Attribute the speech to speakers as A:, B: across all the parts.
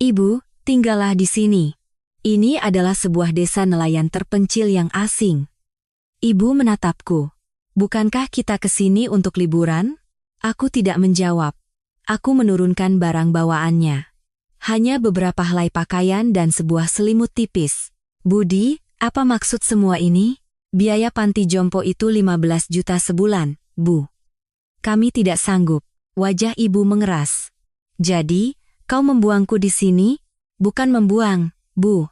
A: Ibu, tinggallah di sini. Ini adalah sebuah desa nelayan terpencil yang asing. Ibu menatapku. Bukankah kita ke sini untuk liburan? Aku tidak menjawab. Aku menurunkan barang bawaannya. Hanya beberapa helai pakaian dan sebuah selimut tipis. Budi, apa maksud semua ini? Biaya panti jompo itu 15 juta sebulan, Bu. Kami tidak sanggup. Wajah ibu mengeras. Jadi, kau membuangku di sini? Bukan membuang, Bu.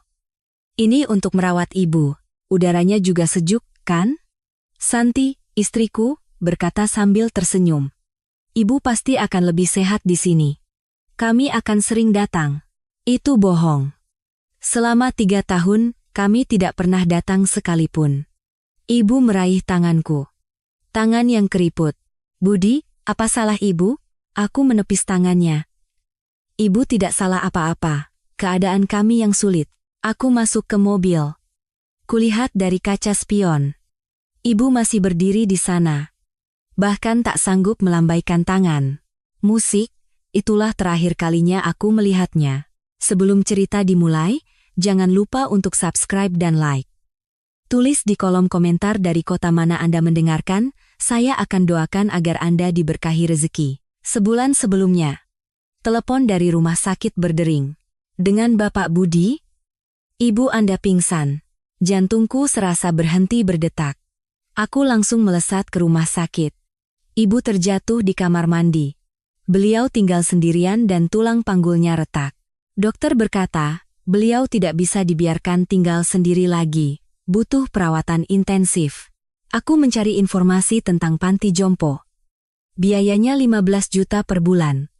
A: Ini untuk merawat ibu. Udaranya juga sejuk, kan? Santi, istriku, berkata sambil tersenyum. Ibu pasti akan lebih sehat di sini. Kami akan sering datang. Itu bohong. Selama 3 tahun, kami tidak pernah datang sekalipun. Ibu meraih tanganku. Tangan yang keriput. Budi, apa salah ibu? Aku menepis tangannya. Ibu tidak salah apa-apa. Keadaan kami yang sulit. Aku masuk ke mobil. Kulihat dari kaca spion. Ibu masih berdiri di sana. Bahkan tak sanggup melambaikan tangan. Musik, itulah terakhir kalinya aku melihatnya. Sebelum cerita dimulai, jangan lupa untuk subscribe dan like. Tulis di kolom komentar dari kota mana Anda mendengarkan, saya akan doakan agar Anda diberkahi rezeki. Sebulan sebelumnya, telepon dari rumah sakit berdering. Dengan Bapak Budi? Ibu Anda pingsan. Jantungku serasa berhenti berdetak. Aku langsung melesat ke rumah sakit. Ibu terjatuh di kamar mandi. Beliau tinggal sendirian dan tulang panggulnya retak. Dokter berkata, beliau tidak bisa dibiarkan tinggal sendiri lagi. Butuh perawatan intensif. Aku mencari informasi tentang panti jompo. Biayanya 15 juta per bulan.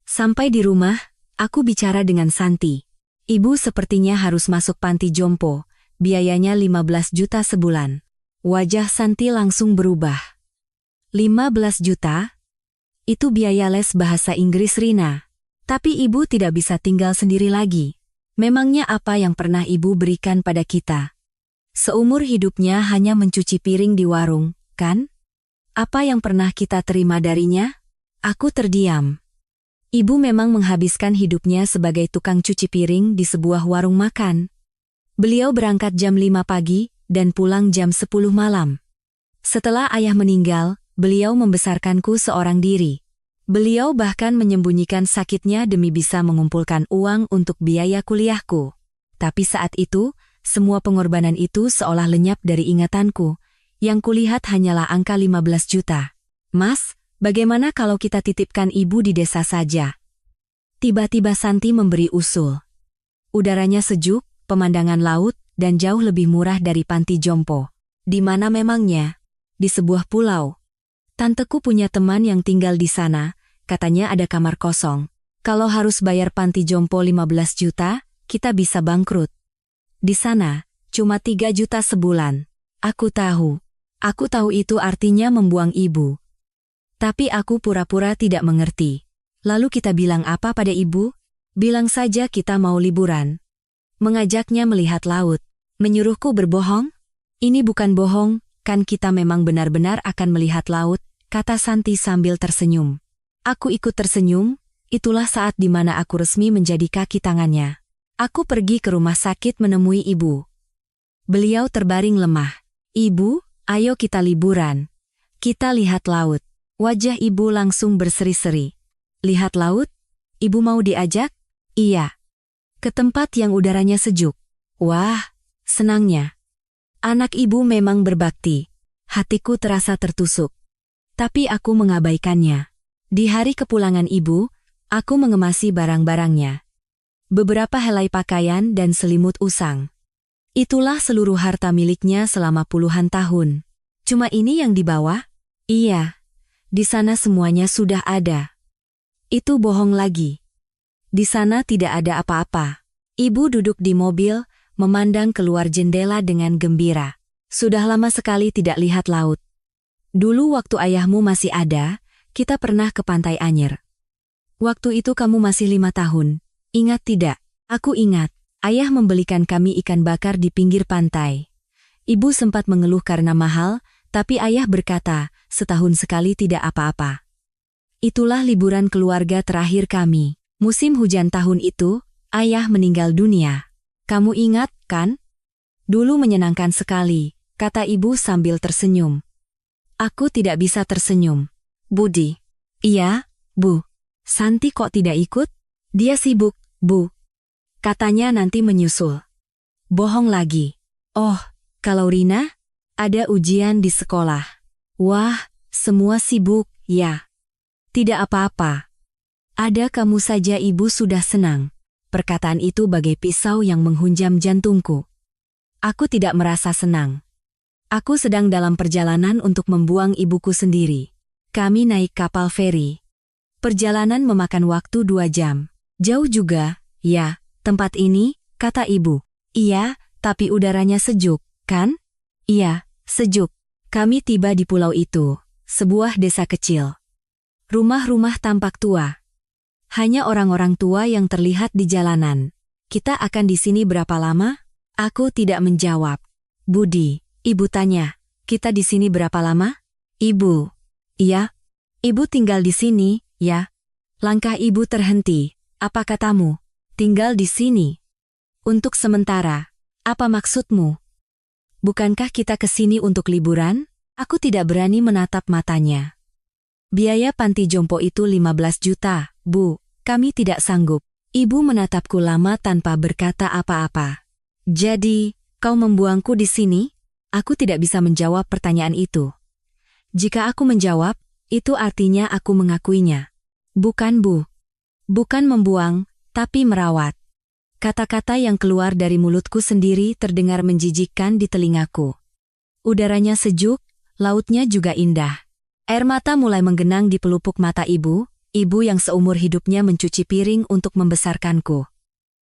A: Sampai di rumah, aku bicara dengan Santi. Ibu sepertinya harus masuk panti jompo. Biayanya 15 juta sebulan. Wajah Santi langsung berubah. 15 juta? Itu biaya les bahasa Inggris Rina. Tapi ibu tidak bisa tinggal sendiri lagi. Memangnya apa yang pernah ibu berikan pada kita? Seumur hidupnya hanya mencuci piring di warung, kan? Apa yang pernah kita terima darinya? Aku terdiam. Ibu memang menghabiskan hidupnya sebagai tukang cuci piring di sebuah warung makan. Beliau berangkat jam 5 pagi dan pulang jam 10 malam. Setelah ayah meninggal, beliau membesarkanku seorang diri. Beliau bahkan menyembunyikan sakitnya demi bisa mengumpulkan uang untuk biaya kuliahku. Tapi saat itu, semua pengorbanan itu seolah lenyap dari ingatanku. Yang kulihat hanyalah angka 15 juta. Mas, bagaimana kalau kita titipkan ibu di desa saja? Tiba-tiba Santi memberi usul. Udaranya sejuk, pemandangan laut, dan jauh lebih murah dari panti jompo. Di mana memangnya? Di sebuah pulau. Tanteku punya teman yang tinggal di sana, katanya ada kamar kosong. Kalau harus bayar panti jompo 15 juta, kita bisa bangkrut. Di sana, cuma 3 juta sebulan. Aku tahu itu artinya membuang ibu. Tapi aku pura-pura tidak mengerti. Lalu kita bilang apa pada ibu? Bilang saja kita mau liburan. Mengajaknya melihat laut. Menyuruhku berbohong? Ini bukan bohong, kan kita memang benar-benar akan melihat laut, kata Santi sambil tersenyum. Aku ikut tersenyum, itulah saat di mana aku resmi menjadi kaki tangannya. Aku pergi ke rumah sakit menemui ibu. Beliau terbaring lemah. Ibu, ayo kita liburan. Kita lihat laut. Wajah ibu langsung berseri-seri. Lihat laut? Ibu mau diajak? Iya. Ke tempat yang udaranya sejuk. Wah, senangnya. Anak ibu memang berbakti. Hatiku terasa tertusuk. Tapi aku mengabaikannya. Di hari kepulangan ibu, aku mengemasi barang-barangnya. Beberapa helai pakaian dan selimut usang. Itulah seluruh harta miliknya selama puluhan tahun. Cuma ini yang dibawa? Iya. Di sana semuanya sudah ada. Itu bohong lagi. Di sana tidak ada apa-apa. Ibu duduk di mobil, memandang keluar jendela dengan gembira. Sudah lama sekali tidak lihat laut. Dulu waktu ayahmu masih ada, kita pernah ke Pantai Anyer. Waktu itu kamu masih 5 tahun. Ingat tidak? Aku ingat. Ayah membelikan kami ikan bakar di pinggir pantai. Ibu sempat mengeluh karena mahal, tapi ayah berkata, setahun sekali tidak apa-apa. Itulah liburan keluarga terakhir kami. Musim hujan tahun itu, Ayah meninggal dunia. Kamu ingat, kan? Dulu menyenangkan sekali, kata ibu sambil tersenyum. Aku tidak bisa tersenyum. Budi. Iya, Bu. Santi kok tidak ikut? Dia sibuk, Bu. Katanya nanti menyusul. Bohong lagi. Oh, kalau Rina? Ada ujian di sekolah. Wah, semua sibuk, ya. Tidak apa-apa. Ada kamu saja ibu sudah senang. Perkataan itu bagai pisau yang menghunjam jantungku. Aku tidak merasa senang. Aku sedang dalam perjalanan untuk membuang ibuku sendiri. Kami naik kapal feri. Perjalanan memakan waktu 2 jam. Jauh juga, ya, tempat ini, kata ibu. Iya, tapi udaranya sejuk, kan? Iya, sejuk. Kami tiba di pulau itu, sebuah desa kecil. Rumah-rumah tampak tua. Hanya orang-orang tua yang terlihat di jalanan. Kita akan di sini berapa lama? Aku tidak menjawab. Budi, ibu tanya, kita di sini berapa lama? Ibu. Iya. Ibu tinggal di sini, ya. Langkah ibu terhenti. Apa katamu? Tinggal di sini. Untuk sementara. Apa maksudmu? Bukankah kita ke sini untuk liburan? Aku tidak berani menatap matanya. Biaya panti jompo itu 15 juta, Bu. Kami tidak sanggup. Ibu menatapku lama tanpa berkata apa-apa. Jadi, kau membuangku di sini? Aku tidak bisa menjawab pertanyaan itu. Jika aku menjawab, itu artinya aku mengakuinya. Bukan, Bu. Bukan membuang, tapi merawat. Kata-kata yang keluar dari mulutku sendiri terdengar menjijikkan di telingaku. Udaranya sejuk, lautnya juga indah. Air mata mulai menggenang di pelupuk mata ibu yang seumur hidupnya mencuci piring untuk membesarkanku.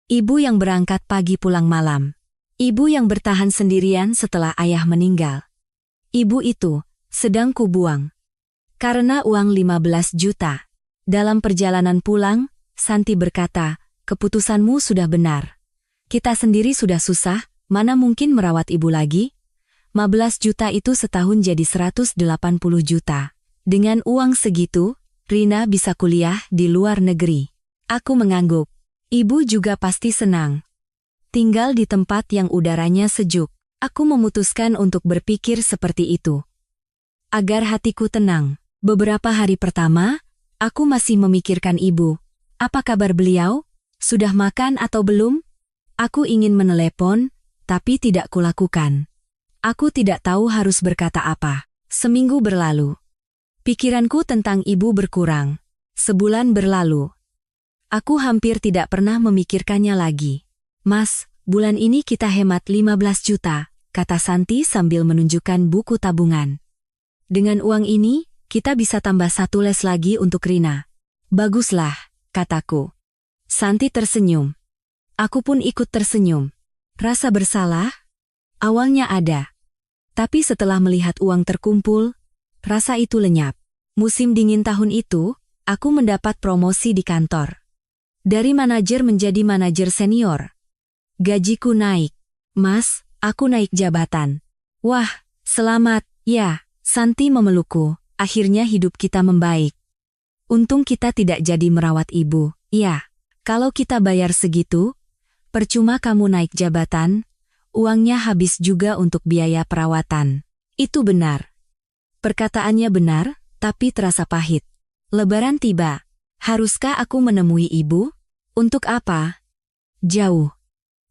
A: Ibu yang berangkat pagi pulang malam. Ibu yang bertahan sendirian setelah ayah meninggal. Ibu itu sedang kubuang. Karena uang 15 juta. Dalam perjalanan pulang, Santi berkata, keputusanmu sudah benar. Kita sendiri sudah susah, mana mungkin merawat ibu lagi? 15 juta itu setahun jadi 180 juta. Dengan uang segitu, Rina bisa kuliah di luar negeri. Aku mengangguk. Ibu juga pasti senang. Tinggal di tempat yang udaranya sejuk. Aku memutuskan untuk berpikir seperti itu. Agar hatiku tenang. Beberapa hari pertama, aku masih memikirkan ibu. Apa kabar beliau? Sudah makan atau belum? Aku ingin menelepon, tapi tidak kulakukan. Aku tidak tahu harus berkata apa. Seminggu berlalu. Pikiranku tentang ibu berkurang. Sebulan berlalu. Aku hampir tidak pernah memikirkannya lagi. Mas, bulan ini kita hemat 15 juta, kata Santi sambil menunjukkan buku tabungan. Dengan uang ini, kita bisa tambah 1 les lagi untuk Rina. Baguslah, kataku. Santi tersenyum. Aku pun ikut tersenyum. Rasa bersalah? Awalnya ada. Tapi setelah melihat uang terkumpul, rasa itu lenyap. Musim dingin tahun itu, aku mendapat promosi di kantor. Dari manajer menjadi manajer senior. Gajiku naik. Mas, aku naik jabatan. Wah, selamat, ya. Santi memelukku. Akhirnya hidup kita membaik. Untung kita tidak jadi merawat ibu. Ya, kalau kita bayar segitu, percuma kamu naik jabatan, uangnya habis juga untuk biaya perawatan. Itu benar. Perkataannya benar, tapi terasa pahit. Lebaran tiba. Haruskah aku menemui ibu? Untuk apa? Jauh.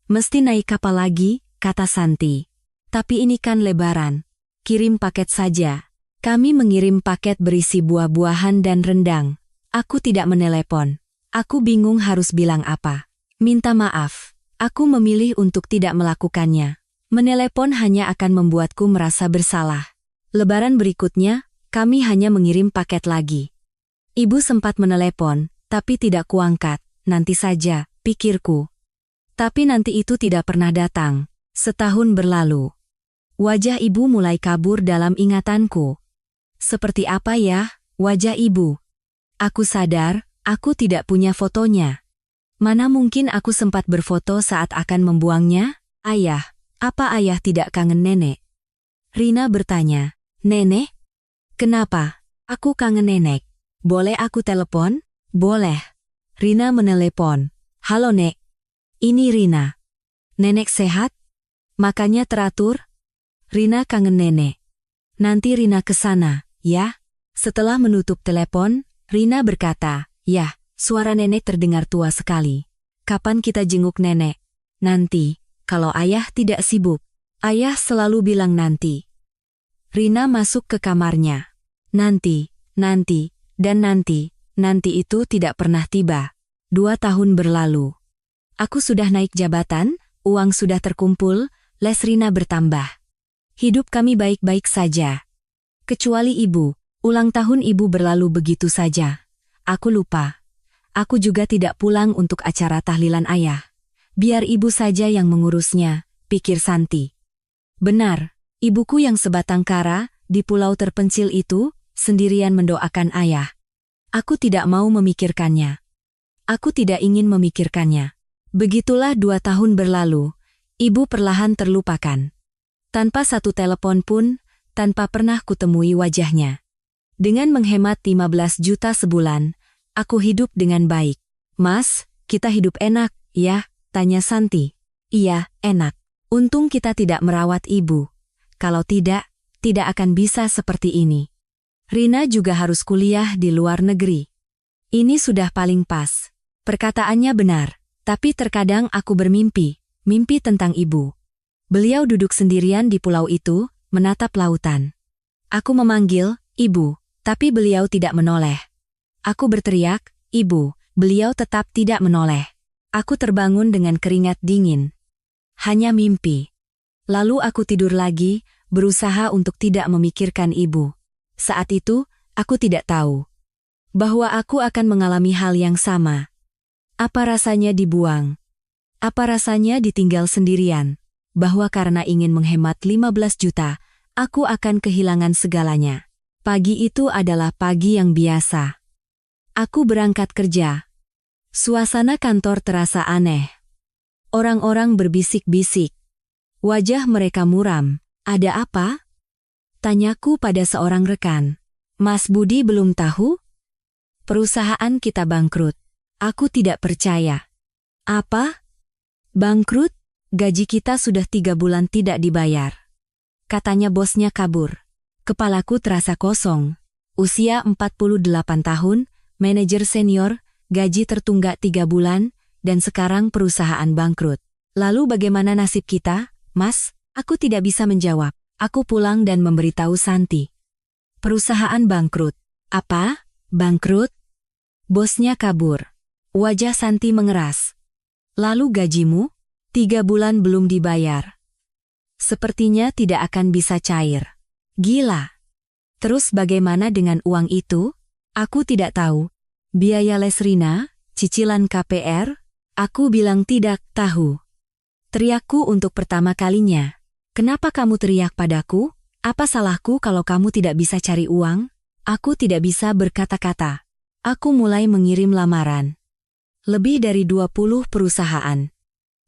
A: Mesti naik kapal lagi, kata Santi. Tapi ini kan Lebaran. Kirim paket saja. Kami mengirim paket berisi buah-buahan dan rendang. Aku tidak menelepon. Aku bingung harus bilang apa. Minta maaf. Aku memilih untuk tidak melakukannya. Menelepon hanya akan membuatku merasa bersalah. Lebaran berikutnya, kami hanya mengirim paket lagi. Ibu sempat menelepon, tapi tidak kuangkat. Nanti saja, pikirku. Tapi nanti itu tidak pernah datang. Setahun berlalu. Wajah ibu mulai kabur dalam ingatanku. Seperti apa ya, wajah ibu? Aku sadar, aku tidak punya fotonya. Mana mungkin aku sempat berfoto saat akan membuangnya? Ayah, apa ayah tidak kangen nenek? Rina bertanya, nenek? Kenapa? Aku kangen nenek. Boleh aku telepon? Boleh. Rina menelepon. Halo Nek. Ini Rina. Nenek sehat? Makannya teratur? Rina kangen nenek. Nanti Rina ke sana, ya? Setelah menutup telepon, Rina berkata, "Yah." Suara nenek terdengar tua sekali. "Kapan kita jenguk nenek?" "Nanti, kalau ayah tidak sibuk." Ayah selalu bilang nanti. Rina masuk ke kamarnya. Nanti, dan nanti itu tidak pernah tiba. 2 tahun berlalu. Aku sudah naik jabatan, uang sudah terkumpul, les Rina bertambah. Hidup kami baik-baik saja. Kecuali ibu, ulang tahun ibu berlalu begitu saja. Aku lupa. Aku juga tidak pulang untuk acara tahlilan ayah. Biar ibu saja yang mengurusnya, pikir Santi. Benar, ibuku yang sebatang kara, di pulau terpencil itu, sendirian mendoakan ayah. Aku tidak mau memikirkannya. Aku tidak ingin memikirkannya. Begitulah 2 tahun berlalu, ibu perlahan terlupakan. Tanpa satu telepon pun, tanpa pernah kutemui wajahnya. Dengan menghemat 15 juta sebulan, aku hidup dengan baik. "Mas, kita hidup enak, ya?" tanya Santi. "Iya, enak. Untung kita tidak merawat ibu. Kalau tidak akan bisa seperti ini. Rina juga harus kuliah di luar negeri." Ini sudah paling pas. Perkataannya benar, tapi terkadang aku bermimpi, mimpi tentang ibu. Beliau duduk sendirian di pulau itu, menatap lautan. Aku memanggil, "Ibu," tapi beliau tidak menoleh. Aku berteriak, "Ibu," beliau tetap tidak menoleh. Aku terbangun dengan keringat dingin. Hanya mimpi. Lalu aku tidur lagi, berusaha untuk tidak memikirkan ibu. Saat itu, aku tidak tahu bahwa aku akan mengalami hal yang sama. Apa rasanya dibuang? Apa rasanya ditinggal sendirian? Bahwa karena ingin menghemat 15 juta, aku akan kehilangan segalanya. Pagi itu adalah pagi yang biasa. Aku berangkat kerja. Suasana kantor terasa aneh. Orang-orang berbisik-bisik. Wajah mereka muram. "Ada apa?" tanyaku pada seorang rekan. "Mas Budi belum tahu? Perusahaan kita bangkrut." Aku tidak percaya. "Apa? Bangkrut? Gaji kita sudah 3 bulan tidak dibayar." Katanya bosnya kabur. Kepalaku terasa kosong. Usia 48 tahun, manajer senior, gaji tertunggak 3 bulan, dan sekarang perusahaan bangkrut. "Lalu bagaimana nasib kita, Mas?" Aku tidak bisa menjawab. Aku pulang dan memberitahu Santi. "Perusahaan bangkrut." "Apa? Bangkrut?" Bosnya kabur. Wajah Santi mengeras. "Lalu gajimu? 3 bulan belum dibayar. Sepertinya tidak akan bisa cair." "Gila. Terus bagaimana dengan uang itu?" Aku tidak tahu. "Biaya les Rina, cicilan KPR?" Aku bilang tidak tahu. Teriakku untuk pertama kalinya. "Kenapa kamu teriak padaku? Apa salahku kalau kamu tidak bisa cari uang?" Aku tidak bisa berkata-kata. Aku mulai mengirim lamaran. Lebih dari 20 perusahaan.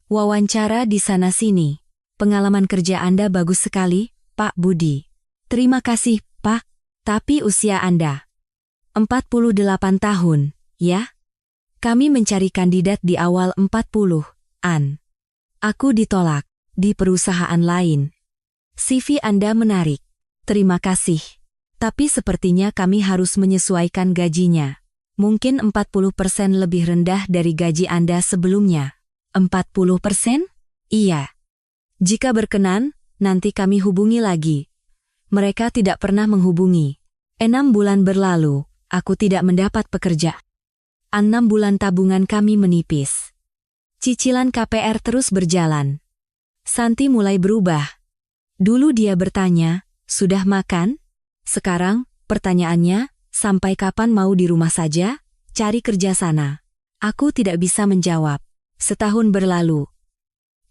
A: Wawancara di sana-sini. "Pengalaman kerja Anda bagus sekali, Pak Budi." "Terima kasih, Pak. Tapi usia Anda 48 tahun, ya? Kami mencari kandidat di awal 40-an. Aku ditolak di perusahaan lain." "CV Anda menarik. Terima kasih. Tapi sepertinya kami harus menyesuaikan gajinya. Mungkin 40% lebih rendah dari gaji Anda sebelumnya." 40%? "Iya. Jika berkenan, nanti kami hubungi lagi." Mereka tidak pernah menghubungi. 6 bulan berlalu, aku tidak mendapat pekerjaan. 6 bulan tabungan kami menipis. Cicilan KPR terus berjalan. Santi mulai berubah. Dulu dia bertanya, "Sudah makan?" Sekarang, pertanyaannya, "Sampai kapan mau di rumah saja? Cari kerja sana." Aku tidak bisa menjawab. Setahun berlalu.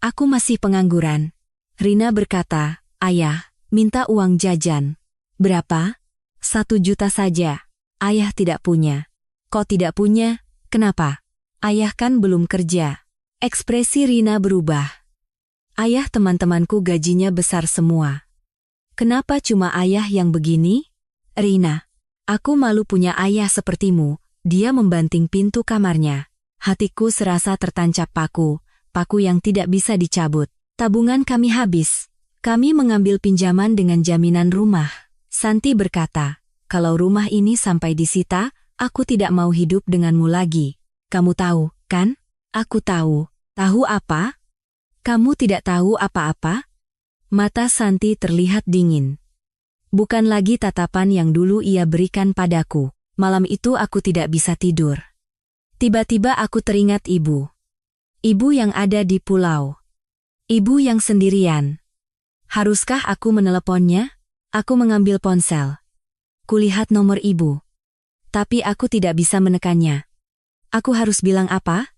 A: Aku masih pengangguran. Rina berkata, "Ayah, minta uang jajan." "Berapa?" 1 juta saja." "Ayah tidak punya." "Kok tidak punya? Kenapa?" "Ayah kan belum kerja." Ekspresi Rina berubah. "Ayah, teman-temanku gajinya besar semua. Kenapa cuma ayah yang begini?" "Rina, aku malu punya ayah sepertimu." Dia membanting pintu kamarnya. Hatiku serasa tertancap paku. paku yang tidak bisa dicabut. Tabungan kami habis. Kami mengambil pinjaman dengan jaminan rumah. Santi berkata, kalau rumah ini sampai disita, aku tidak mau hidup denganmu lagi. Kamu tahu, kan? Aku tahu. Tahu apa? Kamu tidak tahu apa-apa? Mata Santi terlihat dingin. Bukan lagi tatapan yang dulu ia berikan padaku. Malam itu aku tidak bisa tidur. Tiba-tiba aku teringat ibu. Ibu yang ada di pulau. Ibu yang sendirian. Haruskah aku meneleponnya? Aku mengambil ponsel. Kulihat nomor ibu. Tapi aku tidak bisa menekannya. Aku harus bilang apa?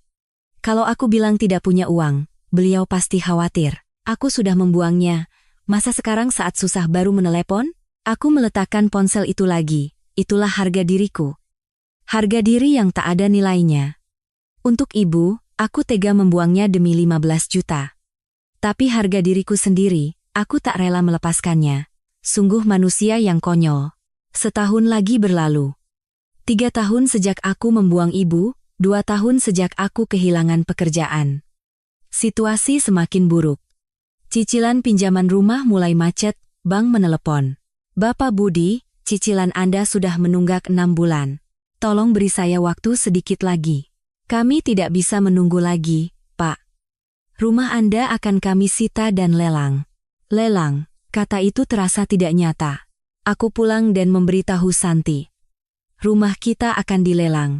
A: Kalau aku bilang tidak punya uang, beliau pasti khawatir. Aku sudah membuangnya. Masa sekarang saat susah baru menelepon? Aku meletakkan ponsel itu lagi. Itulah harga diriku. Harga diri yang tak ada nilainya. Untuk ibu, aku tega membuangnya demi 15 juta. Tapi harga diriku sendiri, aku tak rela melepaskannya. Sungguh manusia yang konyol. Setahun lagi berlalu. 3 tahun sejak aku membuang ibu, 2 tahun sejak aku kehilangan pekerjaan. Situasi semakin buruk. Cicilan pinjaman rumah mulai macet, bank menelepon. Bapak Budi, cicilan Anda sudah menunggak 6 bulan. Tolong beri saya waktu sedikit lagi. Kami tidak bisa menunggu lagi, Pak. Rumah Anda akan kami sita dan lelang. Lelang, kata itu terasa tidak nyata. Aku pulang dan memberitahu Santi. Rumah kita akan dilelang.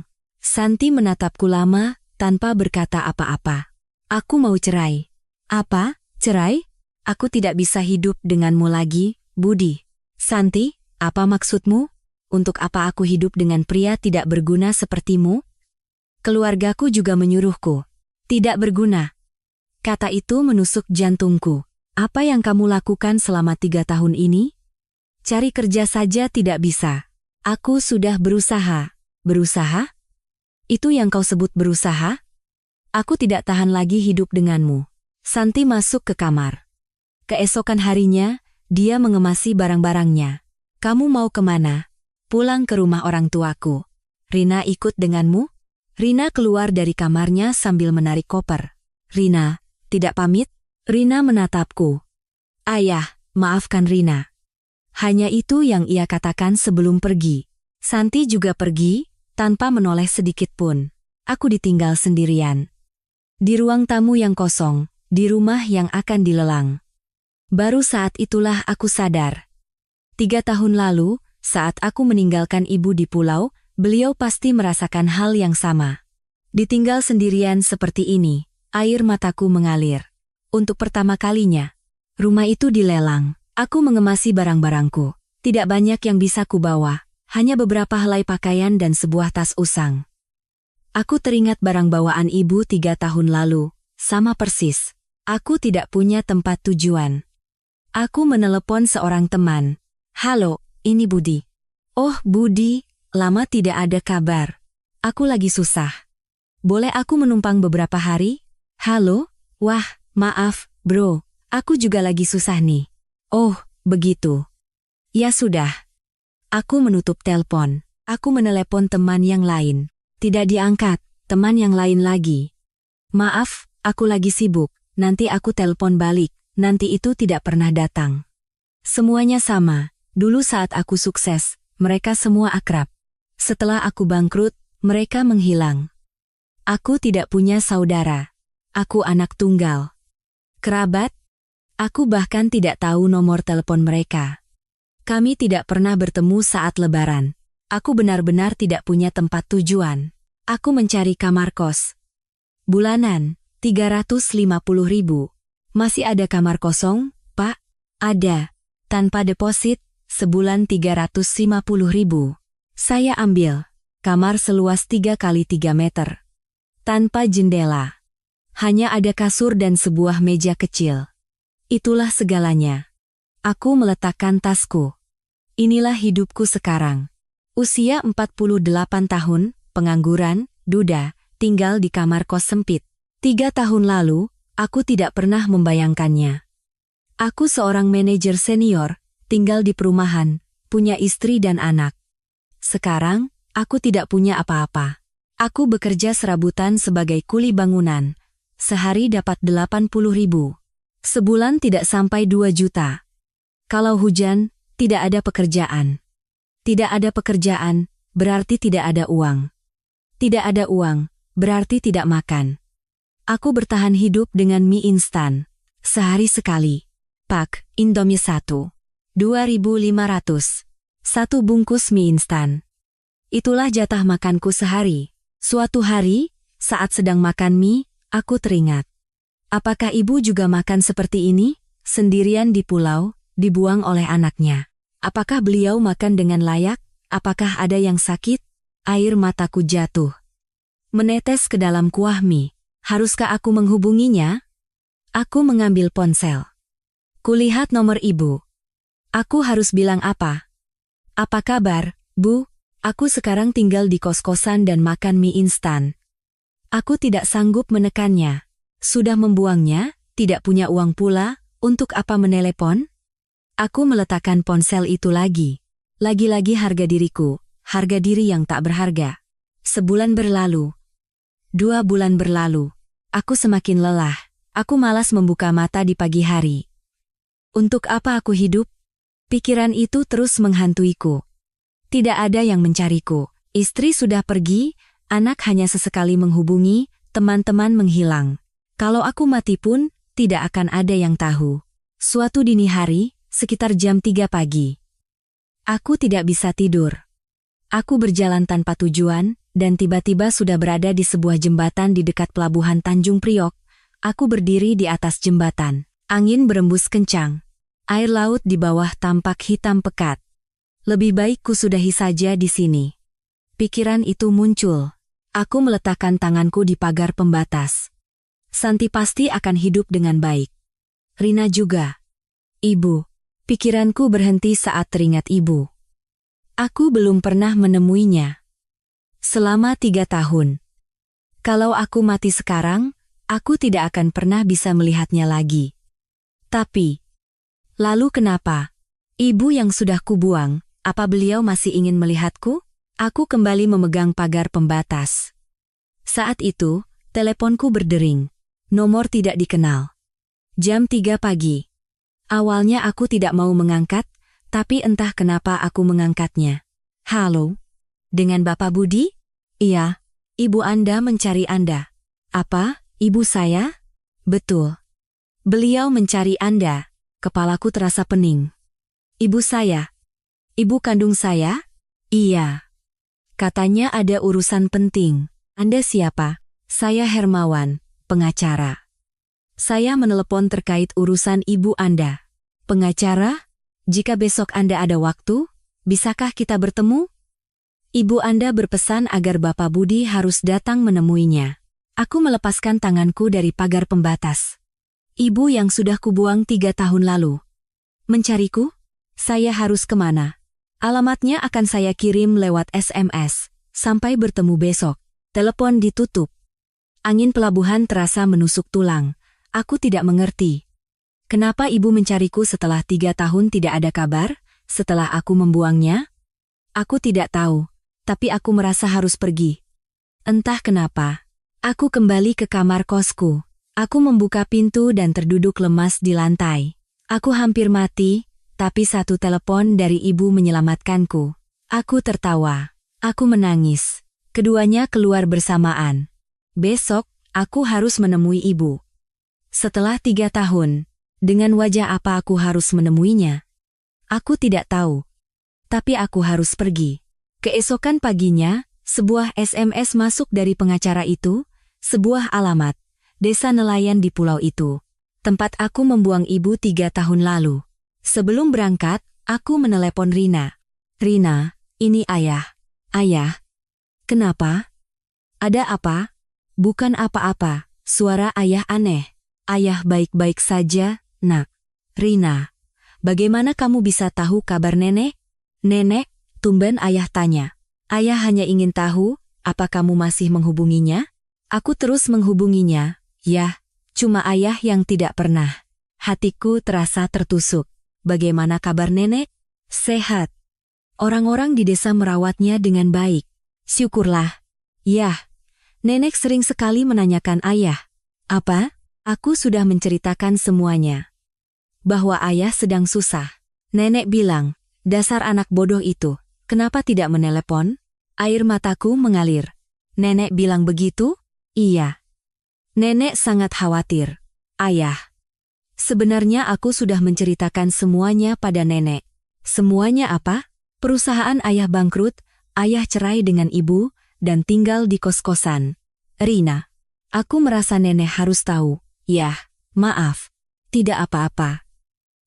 A: Santi menatapku lama, tanpa berkata apa-apa. Aku mau cerai. Apa? Cerai? Aku tidak bisa hidup denganmu lagi, Budi. Santi, apa maksudmu? Untuk apa aku hidup dengan pria tidak berguna sepertimu? Keluargaku juga menyuruhku. Tidak berguna. Kata itu menusuk jantungku. Apa yang kamu lakukan selama 3 tahun ini? Cari kerja saja tidak bisa. Aku sudah berusaha. Berusaha? Itu yang kau sebut berusaha? Aku tidak tahan lagi hidup denganmu. Santi masuk ke kamar. Keesokan harinya, dia mengemasi barang-barangnya. Kamu mau kemana? Pulang ke rumah orang tuaku. Rina ikut denganmu? Rina keluar dari kamarnya sambil menarik koper. Rina, tidak pamit? Rina menatapku. Ayah, maafkan Rina. Hanya itu yang ia katakan sebelum pergi. Santi juga pergi, tanpa menoleh sedikit pun. Aku ditinggal sendirian. Di ruang tamu yang kosong, di rumah yang akan dilelang. Baru saat itulah aku sadar. 3 tahun lalu, saat aku meninggalkan ibu di pulau, beliau pasti merasakan hal yang sama. Ditinggal sendirian seperti ini, air mataku mengalir. Untuk pertama kalinya, rumah itu dilelang. Aku mengemasi barang-barangku. Tidak banyak yang bisa kubawa, hanya beberapa helai pakaian dan sebuah tas usang. Aku teringat barang bawaan ibu 3 tahun lalu, sama persis. Aku tidak punya tempat tujuan. Aku menelepon seorang teman. Halo, ini Budi. Oh Budi, lama tidak ada kabar. Aku lagi susah. Boleh aku menumpang beberapa hari? Halo? Wah, maaf, bro. Aku juga lagi susah nih. Oh, begitu. Ya sudah. Aku menutup telepon. Aku menelepon teman yang lain. Tidak diangkat, teman yang lain lagi. Maaf, aku lagi sibuk. Nanti aku telepon balik. Nanti itu tidak pernah datang. Semuanya sama. Dulu saat aku sukses, mereka semua akrab. Setelah aku bangkrut, mereka menghilang. Aku tidak punya saudara. Aku anak tunggal. Kerabat? Aku bahkan tidak tahu nomor telepon mereka. Kami tidak pernah bertemu saat lebaran. Aku benar-benar tidak punya tempat tujuan. Aku mencari kamar kos. Bulanan, 350.000. Masih ada kamar kosong, Pak? Ada. Tanpa deposit, sebulan 350.000. Saya ambil. Kamar seluas 3 kali 3 meter. Tanpa jendela. Hanya ada kasur dan sebuah meja kecil. Itulah segalanya. Aku meletakkan tasku. Inilah hidupku sekarang. Usia 48 tahun, pengangguran, duda, tinggal di kamar kos sempit. 3 tahun lalu, aku tidak pernah membayangkannya. Aku seorang manajer senior, tinggal di perumahan, punya istri dan anak. Sekarang, aku tidak punya apa-apa. Aku bekerja serabutan sebagai kuli bangunan, Sehari dapat 80.000. Sebulan tidak sampai 2 juta. Kalau hujan, tidak ada pekerjaan. Tidak ada pekerjaan, berarti tidak ada uang. Tidak ada uang, berarti tidak makan. Aku bertahan hidup dengan mie instan. Sehari sekali. Pak, Indomie 1. 2.500. Satu bungkus mie instan. Itulah jatah makanku sehari. Suatu hari, saat sedang makan mie, aku teringat. Apakah ibu juga makan seperti ini? Sendirian di pulau, dibuang oleh anaknya. Apakah beliau makan dengan layak? Apakah ada yang sakit? Air mataku jatuh. Menetes ke dalam kuah mie. Haruskah aku menghubunginya? Aku mengambil ponsel. Kulihat nomor ibu. Aku harus bilang apa? Apa kabar, Bu? Aku sekarang tinggal di kos-kosan dan makan mie instan. Aku tidak sanggup menekannya. Sudah membuangnya, tidak punya uang pula, untuk apa menelepon? Aku meletakkan ponsel itu lagi. Lagi-lagi harga diriku, harga diri yang tak berharga. Sebulan berlalu. 2 bulan berlalu. Aku semakin lelah. Aku malas membuka mata di pagi hari. Untuk apa aku hidup? Pikiran itu terus menghantuiku. Tidak ada yang mencariku. Istri sudah pergi, anak hanya sesekali menghubungi, teman-teman menghilang. Kalau aku mati pun, tidak akan ada yang tahu. Suatu dini hari, sekitar jam 3 pagi. Aku tidak bisa tidur. Aku berjalan tanpa tujuan, dan tiba-tiba sudah berada di sebuah jembatan di dekat pelabuhan Tanjung Priok. Aku berdiri di atas jembatan. Angin berembus kencang. Air laut di bawah tampak hitam pekat. Lebih baik ku sudahi saja di sini. Pikiran itu muncul. Aku meletakkan tanganku di pagar pembatas. Santi pasti akan hidup dengan baik. Rina juga. Ibu. Pikiranku berhenti saat teringat ibu. Aku belum pernah menemuinya. Selama 3 tahun. Kalau aku mati sekarang, aku tidak akan pernah bisa melihatnya lagi. Tapi, lalu kenapa? Ibu yang sudah kubuang, apa beliau masih ingin melihatku? Aku kembali memegang pagar pembatas. Saat itu, teleponku berdering. Nomor tidak dikenal. Jam 3 pagi. Awalnya aku tidak mau mengangkat, tapi entah kenapa aku mengangkatnya. Halo? Dengan Bapak Budi? Iya. Ibu Anda mencari Anda. Apa? Ibu saya? Betul. Beliau mencari Anda. Kepalaku terasa pening. Ibu saya? Ibu kandung saya? Iya. Katanya ada urusan penting. Anda siapa? Saya Hermawan, pengacara. Saya menelepon terkait urusan ibu Anda. Pengacara? Jika besok Anda ada waktu, bisakah kita bertemu? Ibu Anda berpesan agar Bapak Budi harus datang menemuinya. Aku melepaskan tanganku dari pagar pembatas. Ibu yang sudah kubuang 3 tahun lalu. Mencariku? Saya harus kemana? Alamatnya akan saya kirim lewat SMS. Sampai bertemu besok. Telepon ditutup. Angin pelabuhan terasa menusuk tulang. Aku tidak mengerti. Kenapa ibu mencariku setelah 3 tahun tidak ada kabar, setelah aku membuangnya? Aku tidak tahu, tapi aku merasa harus pergi. Entah kenapa. Aku kembali ke kamar kosku. Aku membuka pintu dan terduduk lemas di lantai. Aku hampir mati, tapi satu telepon dari ibu menyelamatkanku. Aku tertawa. Aku menangis. Keduanya keluar bersamaan. Besok, aku harus menemui ibu. Setelah 3 tahun, dengan wajah apa aku harus menemuinya? Aku tidak tahu. Tapi aku harus pergi. Keesokan paginya, sebuah SMS masuk dari pengacara itu, sebuah alamat, desa nelayan di pulau itu. Tempat aku membuang ibu 3 tahun lalu. Sebelum berangkat, aku menelepon Rina. Rina, ini ayah. Ayah. Kenapa? Ada apa? Bukan apa-apa, suara ayah aneh. Ayah baik-baik saja, nak. Rina, bagaimana kamu bisa tahu kabar nenek? Nenek, tumben ayah tanya. Ayah hanya ingin tahu, apa kamu masih menghubunginya? Aku terus menghubunginya, ya, cuma ayah yang tidak pernah. Hatiku terasa tertusuk. Bagaimana kabar nenek? Sehat. Orang-orang di desa merawatnya dengan baik. Syukurlah. Yah, nenek sering sekali menanyakan ayah. Apa? Aku sudah menceritakan semuanya. Bahwa ayah sedang susah. Nenek bilang, dasar anak bodoh itu, kenapa tidak menelepon? Air mataku mengalir. Nenek bilang begitu? Iya. Nenek sangat khawatir. Ayah. Sebenarnya aku sudah menceritakan semuanya pada nenek. Semuanya apa? Perusahaan ayah bangkrut, ayah cerai dengan ibu, dan tinggal di kos-kosan. Rina. Aku merasa nenek harus tahu. Yah, maaf. Tidak apa-apa.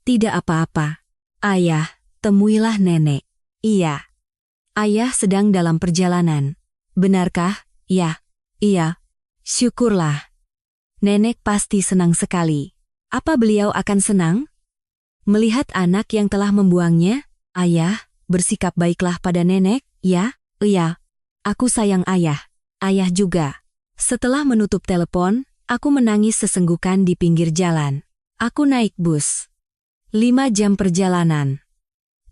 A: Tidak apa-apa. Ayah, temuilah nenek. Iya. Ayah sedang dalam perjalanan. Benarkah? Ya. Iya. Syukurlah. Nenek pasti senang sekali. Apa beliau akan senang? Melihat anak yang telah membuangnya? Ayah, bersikap baiklah pada nenek, ya? Iya. Aku sayang ayah. Ayah juga. Setelah menutup telepon, aku menangis sesenggukan di pinggir jalan. Aku naik bus. 5 jam perjalanan.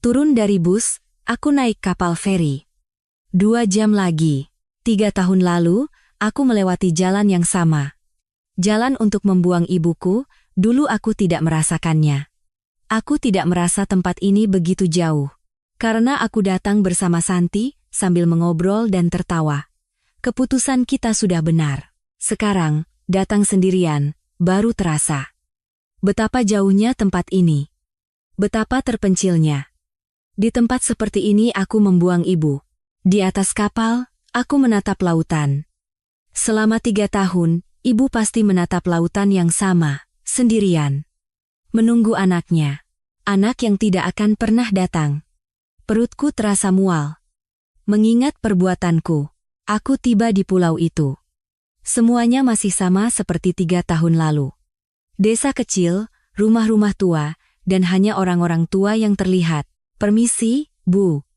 A: Turun dari bus, aku naik kapal feri. 2 jam lagi. 3 tahun lalu, aku melewati jalan yang sama. Jalan untuk membuang ibuku, dulu aku tidak merasakannya. Aku tidak merasa tempat ini begitu jauh. Karena aku datang bersama Santi, sambil mengobrol dan tertawa. Keputusan kita sudah benar. Sekarang, datang sendirian, baru terasa. Betapa jauhnya tempat ini. Betapa terpencilnya. Di tempat seperti ini aku membuang ibu. Di atas kapal, aku menatap lautan. Selama 3 tahun, ibu pasti menatap lautan yang sama, sendirian. Menunggu anaknya. Anak yang tidak akan pernah datang. Perutku terasa mual. Mengingat perbuatanku, aku tiba di pulau itu. Semuanya masih sama seperti 3 tahun lalu. Desa kecil, rumah-rumah tua, dan hanya orang-orang tua yang terlihat. Permisi, Bu.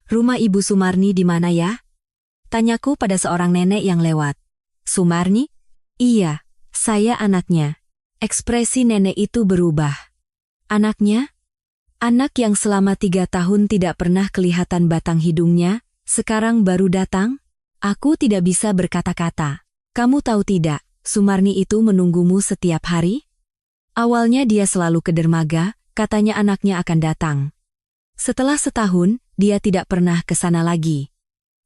A: Rumah Ibu Sumarni di mana ya? Tanyaku pada seorang nenek yang lewat. Sumarni? Iya, saya anaknya. Ekspresi nenek itu berubah. Anaknya? Anak yang selama 3 tahun tidak pernah kelihatan batang hidungnya, sekarang baru datang? Aku tidak bisa berkata-kata. Kamu tahu tidak, Sumarni itu menunggumu setiap hari? Awalnya dia selalu ke dermaga, katanya anaknya akan datang. Setelah setahun, dia tidak pernah ke sana lagi.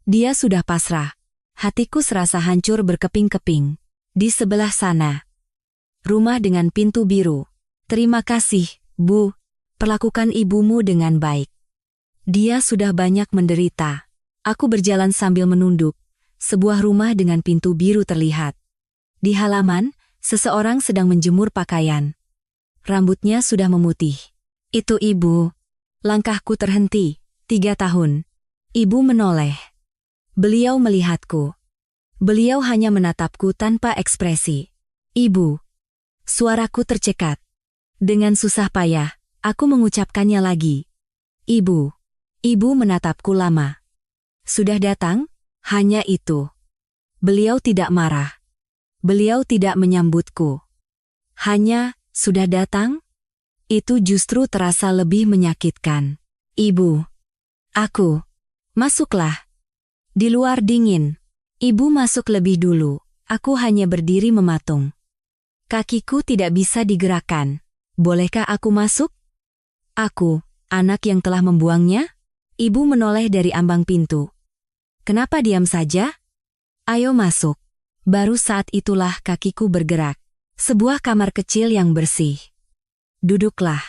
A: Dia sudah pasrah. Hatiku serasa hancur berkeping-keping. Di sebelah sana. Rumah dengan pintu biru. Terima kasih, Bu. Perlakukan ibumu dengan baik. Dia sudah banyak menderita. Aku berjalan sambil menunduk. Sebuah rumah dengan pintu biru terlihat. Di halaman, seseorang sedang menjemur pakaian. Rambutnya sudah memutih. Itu ibu. Langkahku terhenti. 3 tahun. Ibu menoleh. Beliau melihatku. Beliau hanya menatapku tanpa ekspresi. Ibu. Suaraku tercekat. Dengan susah payah, aku mengucapkannya lagi. Ibu. Ibu menatapku lama. Sudah datang? Hanya itu. Beliau tidak marah. Beliau tidak menyambutku. Hanya, sudah datang? Itu justru terasa lebih menyakitkan. Ibu. Aku. Masuklah. Di luar dingin. Ibu masuk lebih dulu. Aku hanya berdiri mematung. Kakiku tidak bisa digerakkan. Bolehkah aku masuk? Aku, anak yang telah membuangnya? Ibu menoleh dari ambang pintu. Kenapa diam saja? Ayo masuk. Baru saat itulah kakiku bergerak. Sebuah kamar kecil yang bersih. Duduklah.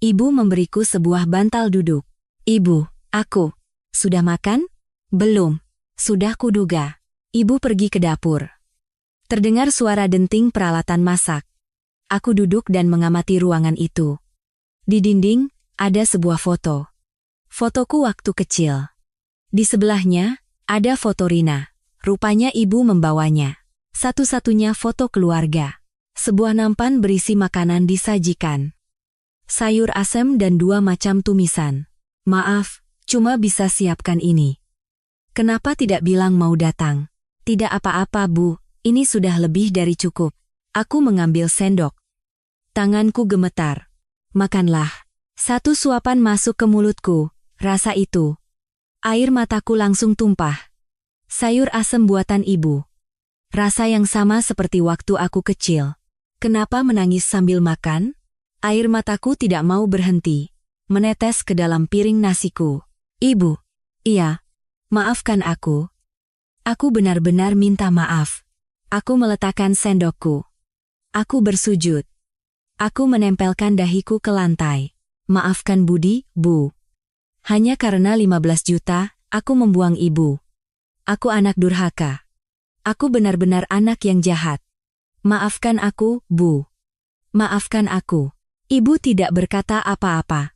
A: Ibu memberiku sebuah bantal duduk. Ibu, aku. Sudah makan? Belum. Sudah kuduga. Ibu pergi ke dapur. Terdengar suara denting peralatan masak. Aku duduk dan mengamati ruangan itu. Di dinding, ada sebuah foto. Fotoku waktu kecil. Di sebelahnya, ada foto Rina. Rupanya ibu membawanya. Satu-satunya foto keluarga. Sebuah nampan berisi makanan disajikan. Sayur asem dan 2 macam tumisan. Maaf, cuma bisa siapkan ini. Kenapa tidak bilang mau datang? Tidak apa-apa, Bu. Ini sudah lebih dari cukup. Aku mengambil sendok. Tanganku gemetar. Makanlah. 1 suapan masuk ke mulutku. Rasa itu. Air mataku langsung tumpah. Sayur asem buatan ibu. Rasa yang sama seperti waktu aku kecil. Kenapa menangis sambil makan? Air mataku tidak mau berhenti, menetes ke dalam piring nasiku. Ibu. Iya. Maafkan aku. Aku benar-benar minta maaf. Aku meletakkan sendokku. Aku bersujud. Aku menempelkan dahiku ke lantai. Maafkan Budi, Bu. Hanya karena 15 juta, aku membuang ibu. Aku anak durhaka. Aku benar-benar anak yang jahat. Maafkan aku, Bu. Maafkan aku. Ibu tidak berkata apa-apa.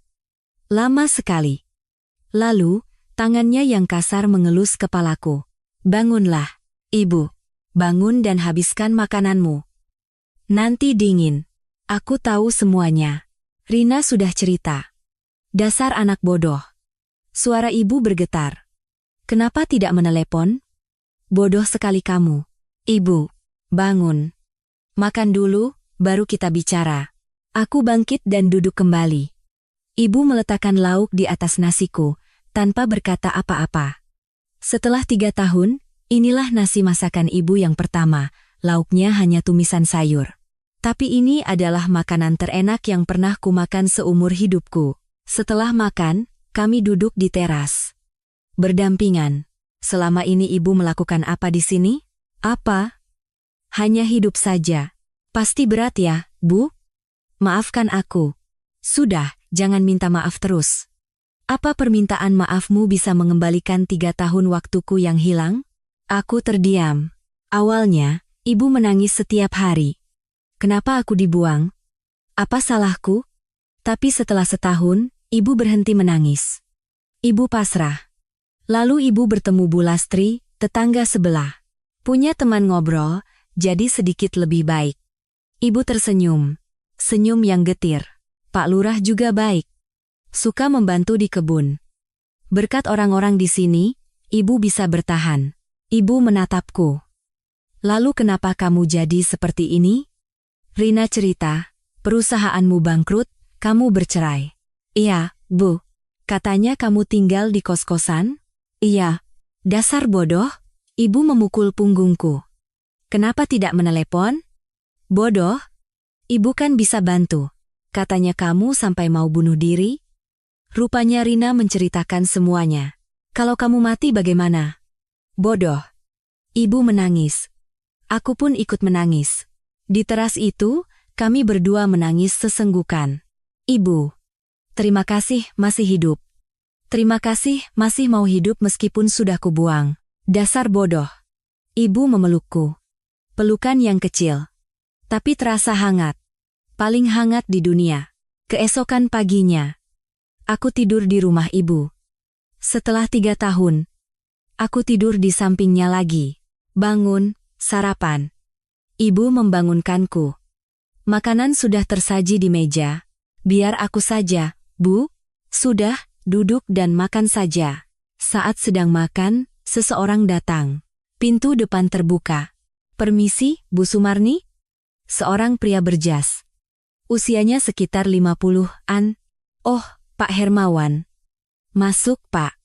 A: Lama sekali. Lalu, tangannya yang kasar mengelus kepalaku. Bangunlah, Ibu. Bangun dan habiskan makananmu. Nanti dingin. Aku tahu semuanya. Rina sudah cerita. Dasar anak bodoh. Suara ibu bergetar. Kenapa tidak menelepon? Bodoh sekali kamu. Ibu, bangun. Makan dulu, baru kita bicara. Aku bangkit dan duduk kembali. Ibu meletakkan lauk di atas nasiku, tanpa berkata apa-apa. Setelah 3 tahun, inilah nasi masakan ibu yang pertama, lauknya hanya tumisan sayur. Tapi ini adalah makanan terenak yang pernah kumakan seumur hidupku. Setelah makan, kami duduk di teras. Berdampingan. Selama ini ibu melakukan apa di sini? Apa? Hanya hidup saja. Pasti berat ya, Bu? Maafkan aku. Sudah, jangan minta maaf terus. Apa permintaan maafmu bisa mengembalikan 3 tahun waktuku yang hilang? Aku terdiam. Awalnya, ibu menangis setiap hari. Kenapa aku dibuang? Apa salahku? Tapi setelah setahun, ibu berhenti menangis. Ibu pasrah. Lalu ibu bertemu Bu Lastri, tetangga sebelah. Punya teman ngobrol, jadi sedikit lebih baik. Ibu tersenyum. Senyum yang getir. Pak Lurah juga baik. Suka membantu di kebun. Berkat orang-orang di sini, ibu bisa bertahan. Ibu menatapku. Lalu kenapa kamu jadi seperti ini? Rina cerita, perusahaanmu bangkrut, kamu bercerai. Iya, Bu. Katanya kamu tinggal di kos-kosan? Iya. Dasar bodoh, ibu memukul punggungku. Kenapa tidak menelepon? Bodoh? Ibu kan bisa bantu. Katanya kamu sampai mau bunuh diri? Rupanya Rina menceritakan semuanya. Kalau kamu mati bagaimana? Bodoh. Ibu menangis. Aku pun ikut menangis. Di teras itu, kami berdua menangis sesenggukan. Ibu. Terima kasih masih hidup. Terima kasih masih mau hidup meskipun sudah kubuang. Dasar bodoh. Ibu memelukku. Pelukan yang kecil. Tapi terasa hangat. Paling hangat di dunia. Keesokan paginya. Aku tidur di rumah ibu. Setelah 3 tahun. Aku tidur di sampingnya lagi. Bangun, sarapan. Ibu membangunkanku. Makanan sudah tersaji di meja. Biar aku saja, Bu. Sudah, duduk dan makan saja. Saat sedang makan, seseorang datang. Pintu depan terbuka. Permisi, Bu Sumarni? Seorang pria berjas. Usianya sekitar 50-an. Oh, Pak Hermawan. Masuk, Pak.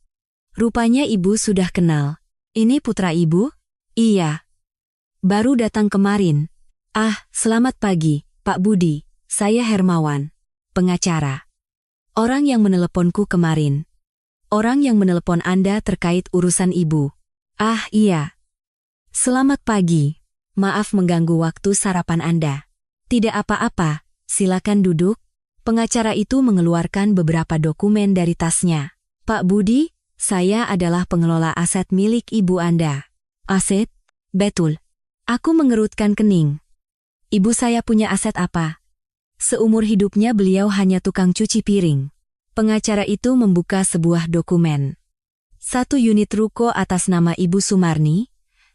A: Rupanya ibu sudah kenal. Ini putra ibu? Iya. Baru datang kemarin. Ah, selamat pagi, Pak Budi. Saya Hermawan. Pengacara. Orang yang meneleponku kemarin. Orang yang menelepon Anda terkait urusan ibu. Ah, iya. Selamat pagi. Maaf mengganggu waktu sarapan Anda. Tidak apa-apa, silakan duduk. Pengacara itu mengeluarkan beberapa dokumen dari tasnya. Pak Budi, saya adalah pengelola aset milik ibu Anda. Aset? Betul. Aku mengerutkan kening. Ibu saya punya aset apa? Seumur hidupnya beliau hanya tukang cuci piring. Pengacara itu membuka sebuah dokumen. 1 unit ruko atas nama Ibu Sumarni.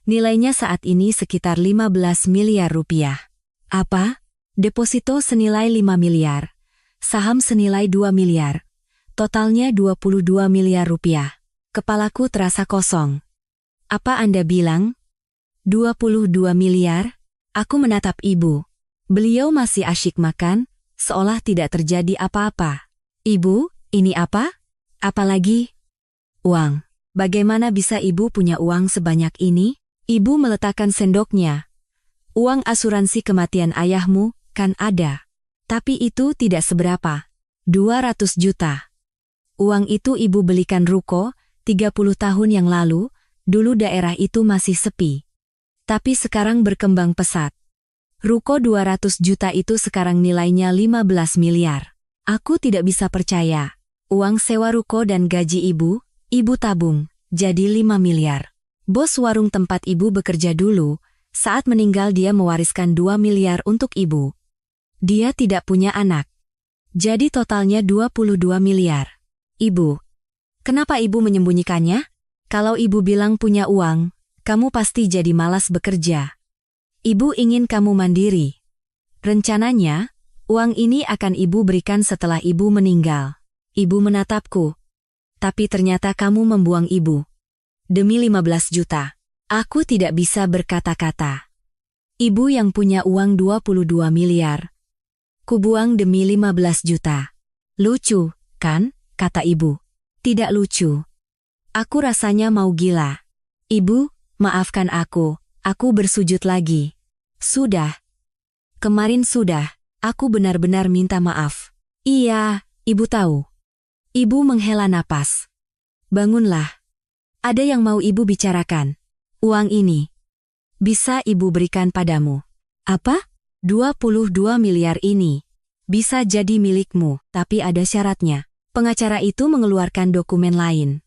A: Nilainya saat ini sekitar 15 miliar rupiah. Apa? Deposito senilai 5 miliar. Saham senilai 2 miliar. Totalnya 22 miliar rupiah. Kepalaku terasa kosong. Apa Anda bilang? 22 miliar? Aku menatap ibu. Beliau masih asyik makan, seolah tidak terjadi apa-apa. Ibu, ini apa? Apalagi? Uang. Bagaimana bisa ibu punya uang sebanyak ini? Ibu meletakkan sendoknya. Uang asuransi kematian ayahmu kan ada. Tapi itu tidak seberapa. 200 juta. Uang itu ibu belikan ruko 30 tahun yang lalu, dulu daerah itu masih sepi. Tapi sekarang berkembang pesat. Ruko 200 juta itu sekarang nilainya 15 miliar. Aku tidak bisa percaya. Uang sewa ruko dan gaji ibu tabung, jadi 5 miliar. Bos warung tempat ibu bekerja dulu, saat meninggal dia mewariskan 2 miliar untuk ibu. Dia tidak punya anak. Jadi totalnya 22 miliar. Ibu, kenapa ibu menyembunyikannya? Kalau ibu bilang punya uang, kamu pasti jadi malas bekerja. Ibu ingin kamu mandiri. Rencananya, uang ini akan ibu berikan setelah ibu meninggal. Ibu menatapku. Tapi ternyata kamu membuang ibu. Demi 15 juta. Aku tidak bisa berkata-kata. Ibu yang punya uang 22 miliar. Kubuang demi 15 juta. Lucu, kan? Kata ibu. Tidak lucu. Aku rasanya mau gila. Ibu, maafkan aku bersujud lagi. Sudah. Kemarin sudah, aku benar-benar minta maaf. Iya, ibu tahu. Ibu menghela napas. Bangunlah. Ada yang mau ibu bicarakan. Uang ini bisa ibu berikan padamu. Apa? 22 miliar ini bisa jadi milikmu, tapi ada syaratnya. Pengacara itu mengeluarkan dokumen lain.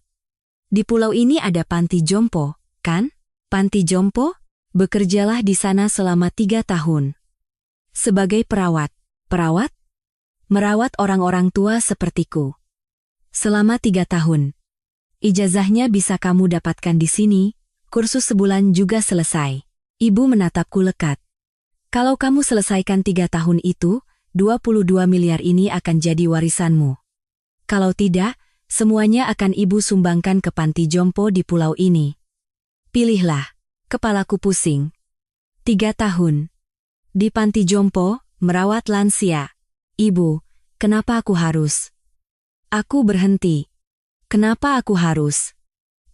A: Di pulau ini ada panti jompo, kan? Panti jompo? Bekerjalah di sana selama 3 tahun. Sebagai perawat. Perawat? Merawat orang-orang tua sepertiku. Selama 3 tahun. Ijazahnya bisa kamu dapatkan di sini, kursus sebulan juga selesai. Ibu menatapku lekat. Kalau kamu selesaikan 3 tahun itu, 22 miliar ini akan jadi warisanmu. Kalau tidak, semuanya akan ibu sumbangkan ke panti jompo di pulau ini. Pilihlah, kepalaku pusing. 3 tahun. Di panti jompo, merawat lansia. Ibu, kenapa aku harus? Aku berhenti. Kenapa aku harus?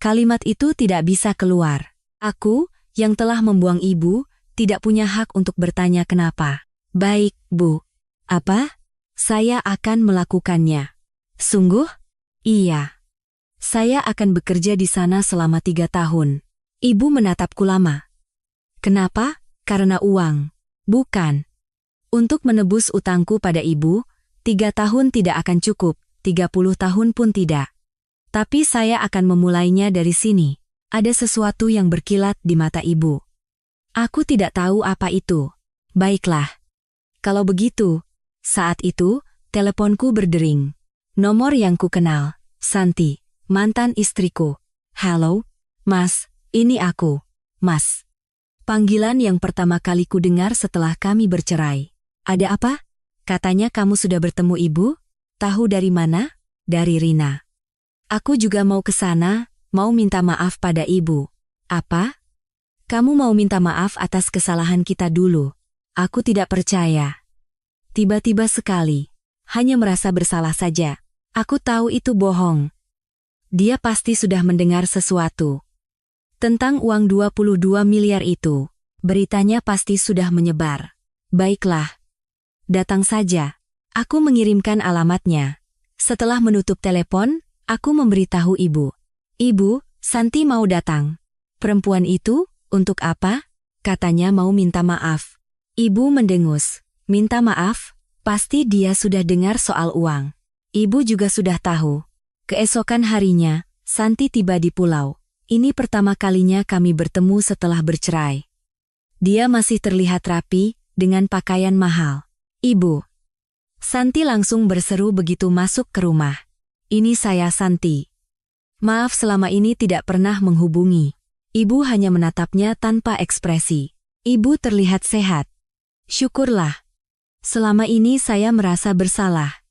A: Kalimat itu tidak bisa keluar. Aku, yang telah membuang ibu, tidak punya hak untuk bertanya kenapa. Baik, Bu. Apa? Saya akan melakukannya. Sungguh? Iya. Saya akan bekerja di sana selama 3 tahun. Ibu menatapku lama. Kenapa? Karena uang. Bukan. Untuk menebus utangku pada ibu, 3 tahun tidak akan cukup, 30 tahun pun tidak. Tapi saya akan memulainya dari sini. Ada sesuatu yang berkilat di mata ibu. Aku tidak tahu apa itu. Baiklah. Kalau begitu, saat itu, teleponku berdering. Nomor yang ku kenal, Santi, mantan istriku. Halo, Mas, ini aku, Mas. Panggilan yang pertama kali ku dengar setelah kami bercerai. Ada apa? Katanya kamu sudah bertemu ibu? Tahu dari mana? Dari Rina. Aku juga mau ke sana, mau minta maaf pada ibu. Apa? Kamu mau minta maaf atas kesalahan kita dulu. Aku tidak percaya. Tiba-tiba sekali, hanya merasa bersalah saja. Aku tahu itu bohong. Dia pasti sudah mendengar sesuatu. Tentang uang 22 miliar itu, beritanya pasti sudah menyebar. Baiklah. Datang saja. Aku mengirimkan alamatnya. Setelah menutup telepon, aku memberitahu ibu. Ibu, Santi mau datang. Perempuan itu, untuk apa? Katanya mau minta maaf. Ibu mendengus. Minta maaf? Pasti dia sudah dengar soal uang. Ibu juga sudah tahu. Keesokan harinya, Santi tiba di pulau. Ini pertama kalinya kami bertemu setelah bercerai. Dia masih terlihat rapi, dengan pakaian mahal. Ibu. Santi langsung berseru begitu masuk ke rumah. Ini saya Santi. Maaf selama ini tidak pernah menghubungi. Ibu hanya menatapnya tanpa ekspresi. Ibu terlihat sehat. Syukurlah. Selama ini saya merasa bersalah.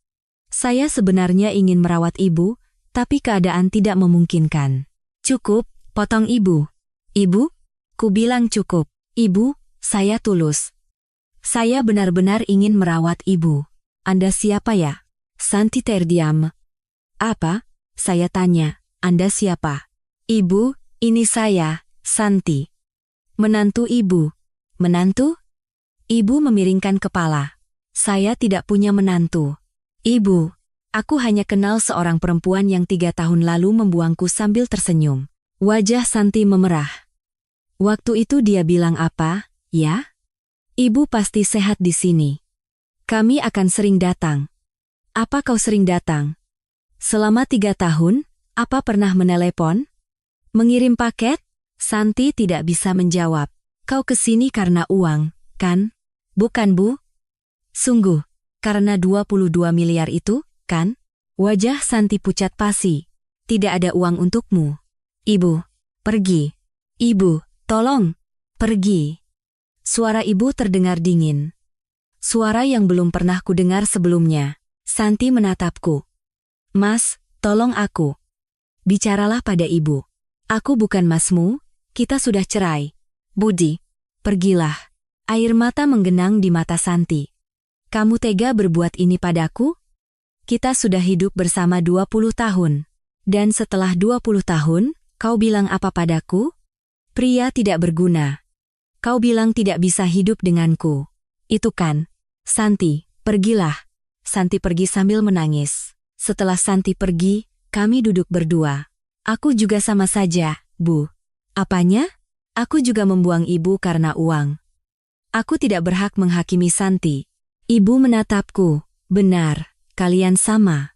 A: Saya sebenarnya ingin merawat ibu, tapi keadaan tidak memungkinkan. Cukup, potong ibu. Ibu? Ku bilang cukup. Ibu, saya tulus. Saya benar-benar ingin merawat ibu. Anda siapa ya? Santi terdiam. Apa? Saya tanya, Anda siapa? Ibu, ini saya, Santi. Menantu ibu. Menantu? Ibu memiringkan kepala. Saya tidak punya menantu. Ibu, aku hanya kenal seorang perempuan yang 3 tahun lalu membuangku sambil tersenyum. Wajah Santi memerah. Waktu itu dia bilang apa, ya? Ibu pasti sehat di sini. Kami akan sering datang. Apa kau sering datang? Selama 3 tahun, apa pernah menelepon? Mengirim paket? Santi tidak bisa menjawab. Kau kesini karena uang, kan? Bukan, Bu? Sungguh, karena 22 miliar itu, kan? Wajah Santi pucat pasi. Tidak ada uang untukmu. Ibu, pergi. Ibu, tolong, pergi. Suara ibu terdengar dingin. Suara yang belum pernah kudengar sebelumnya. Santi menatapku. Mas, tolong aku. Bicaralah pada ibu. Aku bukan masmu, kita sudah cerai. Budi, pergilah. Air mata menggenang di mata Santi. Kamu tega berbuat ini padaku? Kita sudah hidup bersama 20 tahun. Dan setelah 20 tahun, kau bilang apa padaku? Pria tidak berguna. Kau bilang tidak bisa hidup denganku. Itu kan? Santi, pergilah. Santi pergi sambil menangis. Setelah Santi pergi, kami duduk berdua. Aku juga sama saja, Bu. Apanya? Aku juga membuang ibu karena uang. Aku tidak berhak menghakimi Santi. Ibu menatapku. Benar, kalian sama.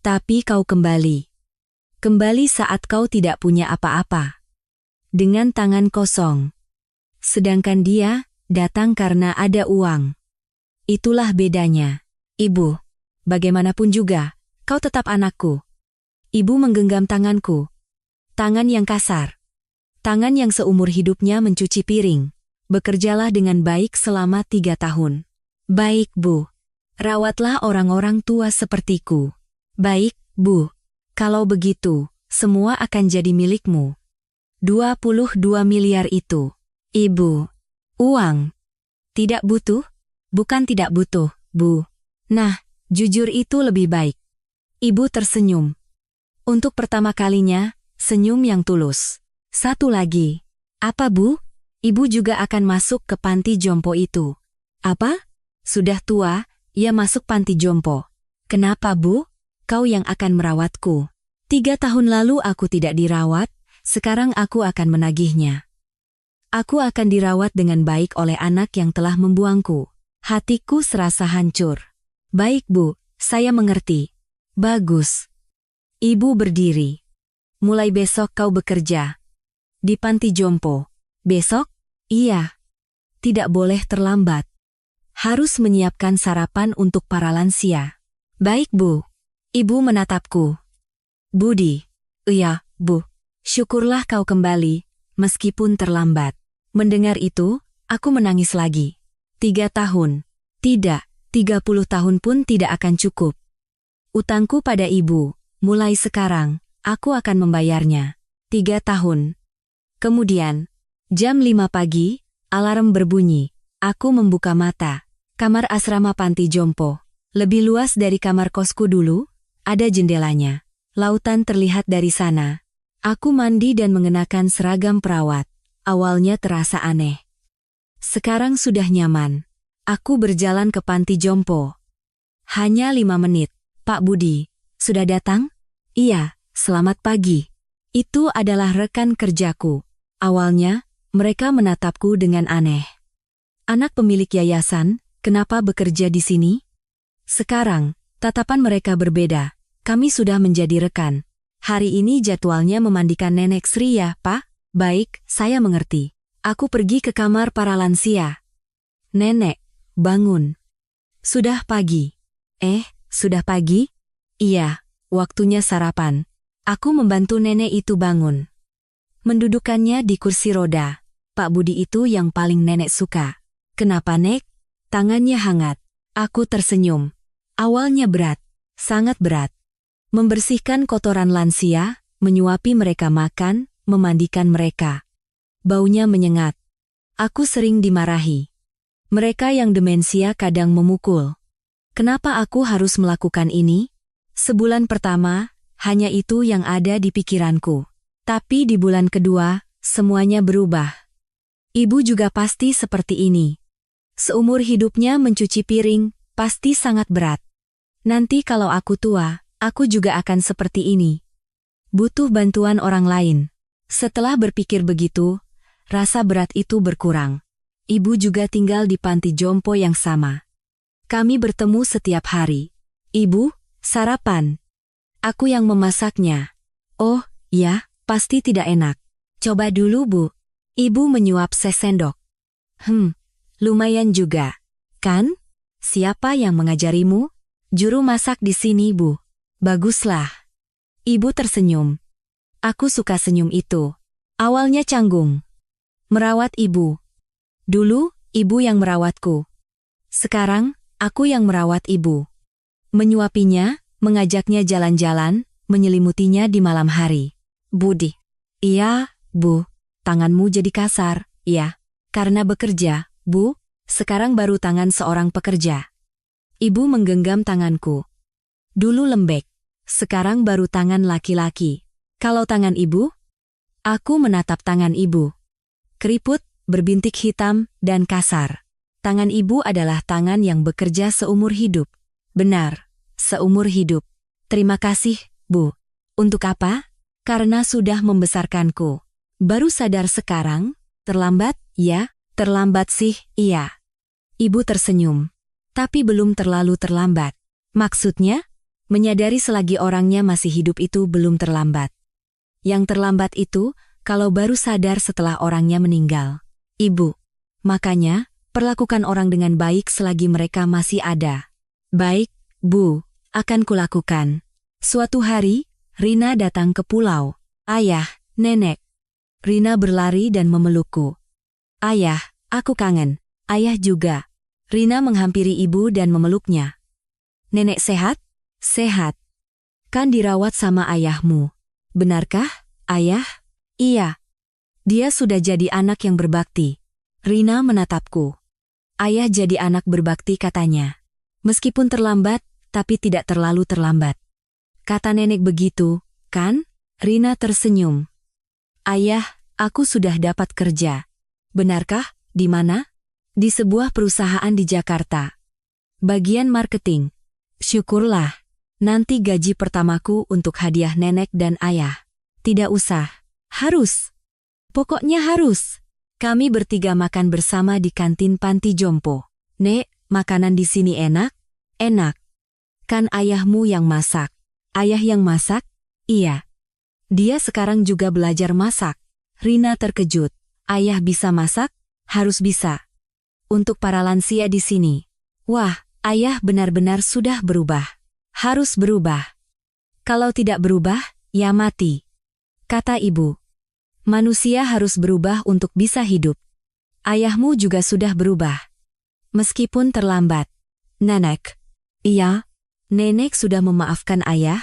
A: Tapi kau kembali. Kembali saat kau tidak punya apa-apa. Dengan tangan kosong. Sedangkan dia datang karena ada uang. Itulah bedanya. Ibu, bagaimanapun juga, kau tetap anakku. Ibu menggenggam tanganku. Tangan yang kasar. Tangan yang seumur hidupnya mencuci piring. Bekerjalah dengan baik selama 3 tahun. Baik, Bu. Rawatlah orang-orang tua sepertiku. Baik, Bu. Kalau begitu, semua akan jadi milikmu. 22 miliar itu. Ibu. Uang. Tidak butuh? Bukan tidak butuh, Bu. Nah, jujur itu lebih baik. Ibu tersenyum. Untuk pertama kalinya, senyum yang tulus. Satu lagi. Apa, Bu? Ibu juga akan masuk ke panti jompo itu. Apa? Sudah tua, ia masuk panti jompo. Kenapa, Bu? Kau yang akan merawatku. 3 tahun lalu aku tidak dirawat, sekarang aku akan menagihnya. Aku akan dirawat dengan baik oleh anak yang telah membuangku. Hatiku serasa hancur. Baik, Bu, saya mengerti. Bagus. Ibu berdiri. Mulai besok kau bekerja. Di panti jompo. Besok? Iya. Tidak boleh terlambat. Harus menyiapkan sarapan untuk para lansia. Baik, Bu. Ibu menatapku. Budi. Iya, Bu. Syukurlah kau kembali, meskipun terlambat. Mendengar itu, aku menangis lagi. 3 tahun. Tidak, 30 tahun pun tidak akan cukup. Utangku pada ibu, mulai sekarang, aku akan membayarnya. 3 tahun. Kemudian, jam 5 pagi, alarm berbunyi. Aku membuka mata. Kamar asrama panti jompo. Lebih luas dari kamar kosku dulu, ada jendelanya. Lautan terlihat dari sana. Aku mandi dan mengenakan seragam perawat. Awalnya terasa aneh. Sekarang sudah nyaman. Aku berjalan ke panti jompo. Hanya 5 menit. Pak Budi, sudah datang? Iya, selamat pagi. Itu adalah rekan kerjaku. Awalnya, mereka menatapku dengan aneh. Anak pemilik yayasan, kenapa bekerja di sini? Sekarang, tatapan mereka berbeda. Kami sudah menjadi rekan. Hari ini jadwalnya memandikan nenek Sri ya, Pak? Baik, saya mengerti. Aku pergi ke kamar para lansia. Nenek, bangun. Sudah pagi. Sudah pagi? Iya, waktunya sarapan. Aku membantu nenek itu bangun. Mendudukkannya di kursi roda. Pak Budi itu yang paling nenek suka. Kenapa, Nek? Tangannya hangat. Aku tersenyum. Awalnya berat, sangat berat. Membersihkan kotoran lansia, menyuapi mereka makan, memandikan mereka. Baunya menyengat. Aku sering dimarahi. Mereka yang demensia kadang memukul. Kenapa aku harus melakukan ini? Sebulan pertama, hanya itu yang ada di pikiranku. Tapi di bulan kedua, semuanya berubah. Ibu juga pasti seperti ini. Seumur hidupnya mencuci piring, pasti sangat berat. Nanti kalau aku tua, aku juga akan seperti ini. Butuh bantuan orang lain. Setelah berpikir begitu, rasa berat itu berkurang. Ibu juga tinggal di panti jompo yang sama. Kami bertemu setiap hari. Ibu, sarapan. Aku yang memasaknya. Oh, ya, pasti tidak enak. Coba dulu, Bu. Ibu menyuap sesendok. Lumayan juga. Kan? Siapa yang mengajarimu? Juru masak di sini, Bu. Baguslah. Ibu tersenyum. Aku suka senyum itu. Awalnya canggung. Merawat ibu. Dulu, ibu yang merawatku. Sekarang, aku yang merawat ibu. Menyuapinya, mengajaknya jalan-jalan, menyelimutinya di malam hari. Budi. Iya, Bu. Tanganmu jadi kasar, ya. Karena bekerja, Bu. Sekarang baru tangan seorang pekerja. Ibu menggenggam tanganku. Dulu lembek. Sekarang baru tangan laki-laki. Kalau tangan ibu? Aku menatap tangan ibu. Keriput, berbintik hitam, dan kasar. Tangan ibu adalah tangan yang bekerja seumur hidup. Benar, seumur hidup. Terima kasih, Bu. Untuk apa? Karena sudah membesarkanku. Baru sadar sekarang? Terlambat, ya? Terlambat sih, iya. Ibu tersenyum. Tapi belum terlalu terlambat. Maksudnya? Menyadari selagi orangnya masih hidup itu belum terlambat. Yang terlambat itu, kalau baru sadar setelah orangnya meninggal. Ibu. Makanya, perlakukan orang dengan baik selagi mereka masih ada. Baik, Bu, akan kulakukan. Suatu hari, Rina datang ke pulau. Ayah, Nenek. Rina berlari dan memelukku. Ayah, aku kangen. Ayah juga. Rina menghampiri ibu dan memeluknya. Nenek sehat? Sehat. Kan dirawat sama ayahmu. Benarkah, Ayah? Iya. Dia sudah jadi anak yang berbakti. Rina menatapku. Ayah jadi anak berbakti katanya. Meskipun terlambat, tapi tidak terlalu terlambat. Kata nenek begitu, kan? Rina tersenyum. Ayah, aku sudah dapat kerja. Benarkah? Di mana? Di sebuah perusahaan di Jakarta. Bagian marketing. Syukurlah. Nanti gaji pertamaku untuk hadiah nenek dan ayah. Tidak usah. Harus. Pokoknya harus. Kami bertiga makan bersama di kantin panti jompo. Nek, makanan di sini enak? Enak. Kan ayahmu yang masak. Ayah yang masak? Iya. Dia sekarang juga belajar masak. Rina terkejut. Ayah bisa masak? Harus bisa. Untuk para lansia di sini. Wah, ayah benar-benar sudah berubah. Harus berubah. Kalau tidak berubah, ya mati. Kata ibu. Manusia harus berubah untuk bisa hidup. Ayahmu juga sudah berubah. Meskipun terlambat. Nenek. Iya. Nenek sudah memaafkan ayah.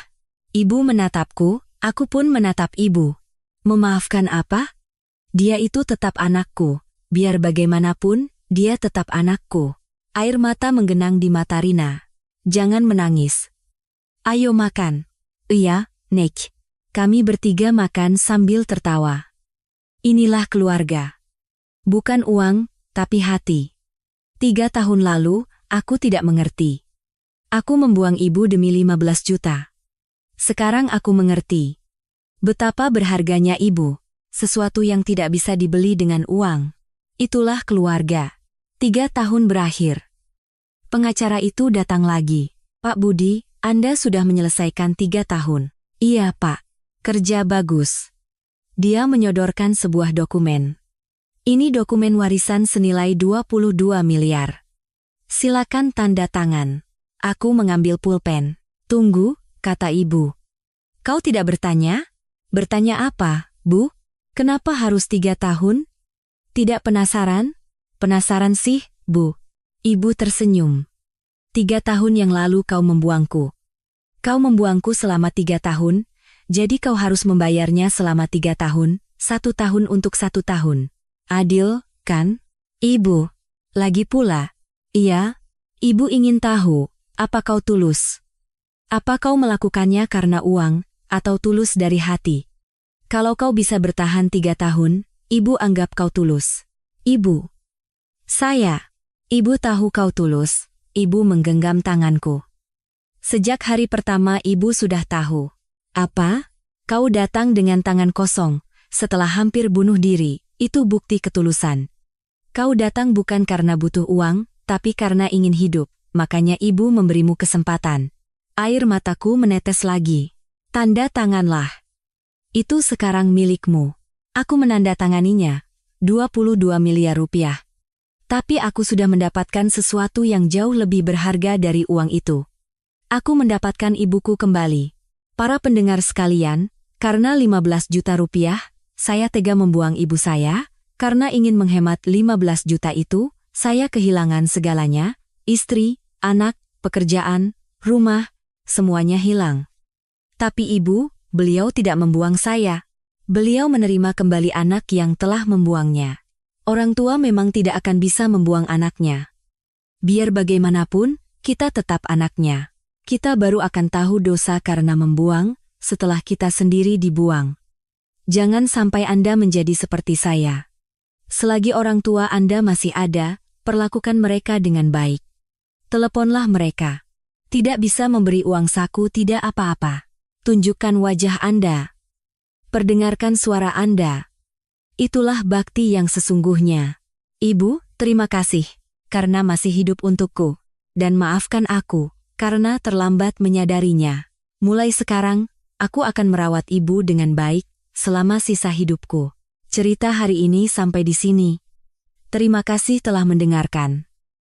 A: Ibu menatapku, aku pun menatap ibu. Memaafkan apa? Dia itu tetap anakku. Biar bagaimanapun, dia tetap anakku. Air mata menggenang di mata Rina. Jangan menangis. Ayo makan. Iya, Nek. Kami bertiga makan sambil tertawa. Inilah keluarga. Bukan uang, tapi hati. 3 tahun lalu, aku tidak mengerti. Aku membuang ibu demi 15 juta. Sekarang aku mengerti. Betapa berharganya ibu. Sesuatu yang tidak bisa dibeli dengan uang. Itulah keluarga. 3 tahun berakhir. Pengacara itu datang lagi. Pak Budi, Anda sudah menyelesaikan 3 tahun. Iya, Pak. Kerja bagus. Dia menyodorkan sebuah dokumen. Ini dokumen warisan senilai 22 miliar. Silakan tanda tangan. Aku mengambil pulpen. Tunggu, kata ibu. Kau tidak bertanya? Bertanya apa, Bu? Kenapa harus 3 tahun? Tidak penasaran? Penasaran sih, Bu. Ibu tersenyum. 3 tahun yang lalu kau membuangku. Kau membuangku selama 3 tahun, jadi kau harus membayarnya selama 3 tahun, 1 tahun untuk 1 tahun. Adil, kan? Ibu. Lagi pula. Iya, ibu ingin tahu, apa kau tulus? Apa kau melakukannya karena uang, atau tulus dari hati? Kalau kau bisa bertahan 3 tahun, ibu anggap kau tulus. Ibu. Saya. Ibu tahu kau tulus. Ibu menggenggam tanganku. Sejak hari pertama ibu sudah tahu. Apa? Kau datang dengan tangan kosong, setelah hampir bunuh diri, itu bukti ketulusan. Kau datang bukan karena butuh uang, tapi karena ingin hidup, makanya ibu memberimu kesempatan. Air mataku menetes lagi. Tanda tanganlah. Itu sekarang milikmu. Aku menandatanganinya. 22 miliar rupiah. Tapi aku sudah mendapatkan sesuatu yang jauh lebih berharga dari uang itu. Aku mendapatkan ibuku kembali. Para pendengar sekalian, karena 15 juta rupiah, saya tega membuang ibu saya. Karena ingin menghemat 15 juta itu, saya kehilangan segalanya, istri, anak, pekerjaan, rumah, semuanya hilang. Tapi ibu, beliau tidak membuang saya. Beliau menerima kembali anak yang telah membuangnya. Orang tua memang tidak akan bisa membuang anaknya. Biar bagaimanapun, kita tetap anaknya. Kita baru akan tahu dosa karena membuang, setelah kita sendiri dibuang. Jangan sampai Anda menjadi seperti saya. Selagi orang tua Anda masih ada, perlakukan mereka dengan baik. Teleponlah mereka. Tidak bisa memberi uang saku tidak apa-apa. Tunjukkan wajah Anda. Perdengarkan suara Anda. Itulah bakti yang sesungguhnya. Ibu, terima kasih, karena masih hidup untukku. Dan maafkan aku, karena terlambat menyadarinya. Mulai sekarang, aku akan merawat ibu dengan baik, selama sisa hidupku. Cerita hari ini sampai di sini. Terima kasih telah mendengarkan.